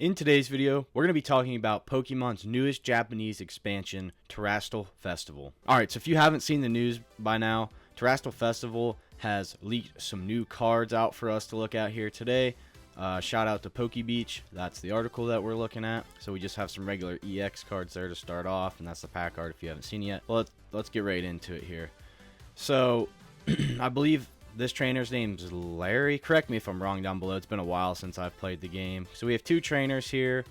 In today's video, we're going to be talking about Pokemon's newest Japanese expansion, Terastal Festival. Alright, so if you haven't seen the news by now, Terastal Festival has leaked some new cards out for us to look at here today. Shout out to PokeBeach, that's the article that we're looking at. So we just have some regular EX cards there to start off, and that's the pack art if you haven't seen it yet. Well, let's get right into it here. So, I believe this trainer's name's Larry. Correct me if I'm wrong down below. It's been a while since I've played the game. So we have two trainers here.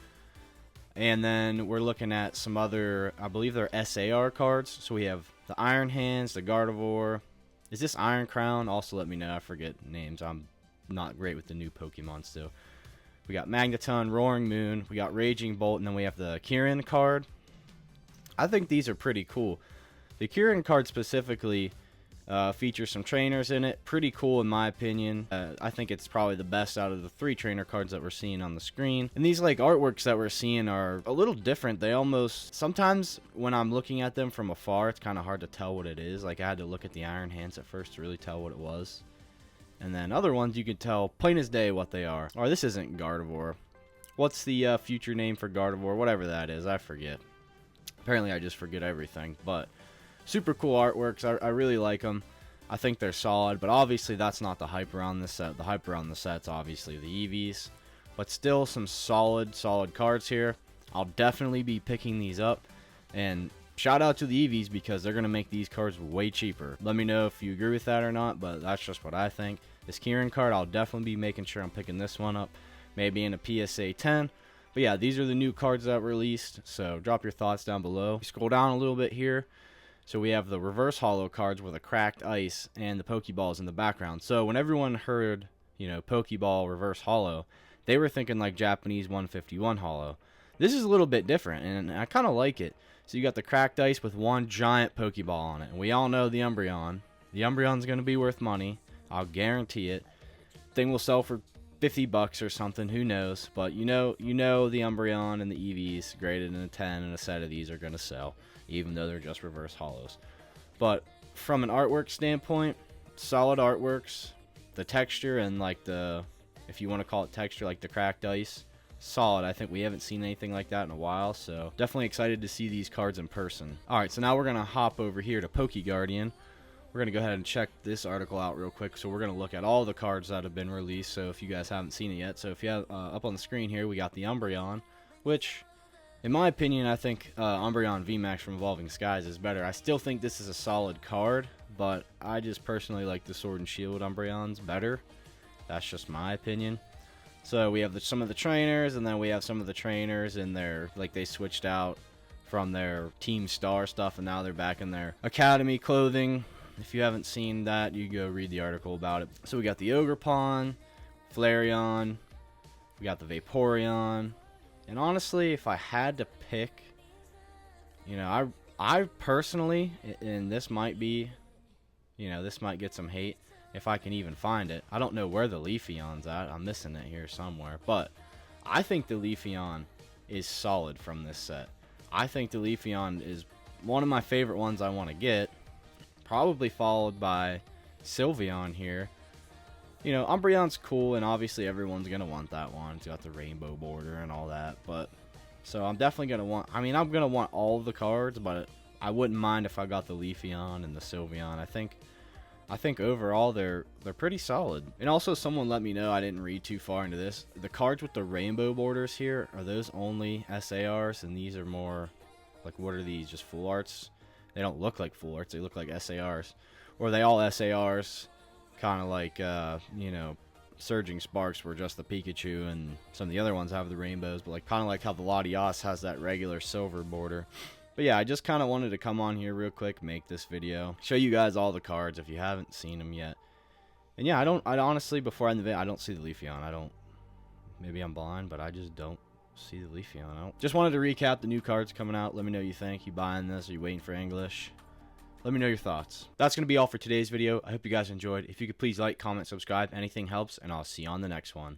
And then we're looking at some other, I believe they're SAR cards. So we have the Iron Hands, the Gardevoir. Is this Iron Crown? Also let me know. I forget names. I'm not great with the new Pokemon still. We got Magneton, Roaring Moon. We got Raging Bolt. And then we have the Kirin card. I think these are pretty cool. The Kirin card specifically features some trainers in it. Pretty cool in my opinion. I think it's probably the best out of the three trainer cards that we're seeing on the screen. And these like artworks that we're seeing are a little different. They almost, sometimes when I'm looking at them from afar, it's kind of hard to tell what it is. Like I had to look at the Iron Hands at first to really tell what it was. And then other ones you could tell plain as day what they are. Or this isn't Gardevoir. What's the future name for Gardevoir? Whatever that is, I forget. Apparently I just forget everything, but super cool artworks. I really like them. I think they're solid, but obviously that's not the hype around this set. The hype around the set's obviously the EVs, but still some solid cards here. I'll definitely be picking these up, and shout out to the EVs because they're going to make these cards way cheaper. Let me know if you agree with that or not, but that's just what I think. This Kirin card, I'll definitely be making sure I'm picking this one up, maybe in a PSA 10. But yeah, these are the new cards that were released, so drop your thoughts down below. Scroll down a little bit here. So we have the reverse holo cards with a cracked ice and the Pokeballs in the background. So when everyone heard, Pokeball reverse holo, they were thinking like Japanese 151 holo. This is a little bit different, and I kind of like it. So you got the cracked ice with one giant Pokeball on it. And we all know the Umbreon. The Umbreon's going to be worth money. I'll guarantee it. Thing will sell for 50 bucks or something, who knows. But you know the Umbreon and the EVs graded in a 10 and a set of these are going to sell, even though they're just reverse holos. But from an artwork standpoint, solid artworks. The texture and like the, if you want to call it texture, like the cracked ice, solid. I think we haven't seen anything like that in a while, so definitely excited to see these cards in person. Alright, so now we're going to hop over here to PokeGuardian. We're going to go ahead and check this article out real quick. So we're going to look at all the cards that have been released, so if you guys haven't seen it yet. So if you have up on the screen here, we got the Umbreon, which in my opinion, I think Umbreon VMAX from Evolving Skies is better. I still think this is a solid card, but I just personally like the Sword and Shield Umbreons better. That's just my opinion. So we have some of the trainers, and then we have some of the trainers in their, like they switched out from their Team Star stuff, and now they're back in their Academy clothing. If you haven't seen that, you go read the article about it. So we got the Ogerpon, Flareon, we got the Vaporeon. And honestly, if I had to pick, I personally, and this might be, this might get some hate if I can even find it. I don't know where the Leafeon's at. I'm missing it here somewhere. But I think the Leafeon is solid from this set. I think the Leafeon is one of my favorite ones I want to get. Probably followed by Sylveon here. Umbreon's cool, and obviously everyone's going to want that one. It's got the rainbow border and all that. But so I'm definitely going to want, I'm going to want all of the cards, but I wouldn't mind if I got the Leafeon and the Sylveon. I think overall they're pretty solid. And also someone let me know, I didn't read too far into this. The cards with the rainbow borders here, are those only SARs, and these are more like, what are these, just full arts? They don't look like full arts, they look like SARs. Or are they all SARs? Kind of like, Surging Sparks were just the Pikachu, and some of the other ones have the rainbows, but like kind of like how the Latias has that regular silver border. But yeah, I just kind of wanted to come on here real quick, make this video, show you guys all the cards if you haven't seen them yet. And yeah, I honestly, before I end the video, I don't see the Leafeon. Maybe I'm blind, but I just don't see the Leafeon. Just wanted to recap the new cards coming out. Let me know what you think. You buying this? Are you waiting for English? Let me know your thoughts. That's going to be all for today's video. I hope you guys enjoyed. If you could please like, comment, subscribe. Anything helps, and I'll see you on the next one.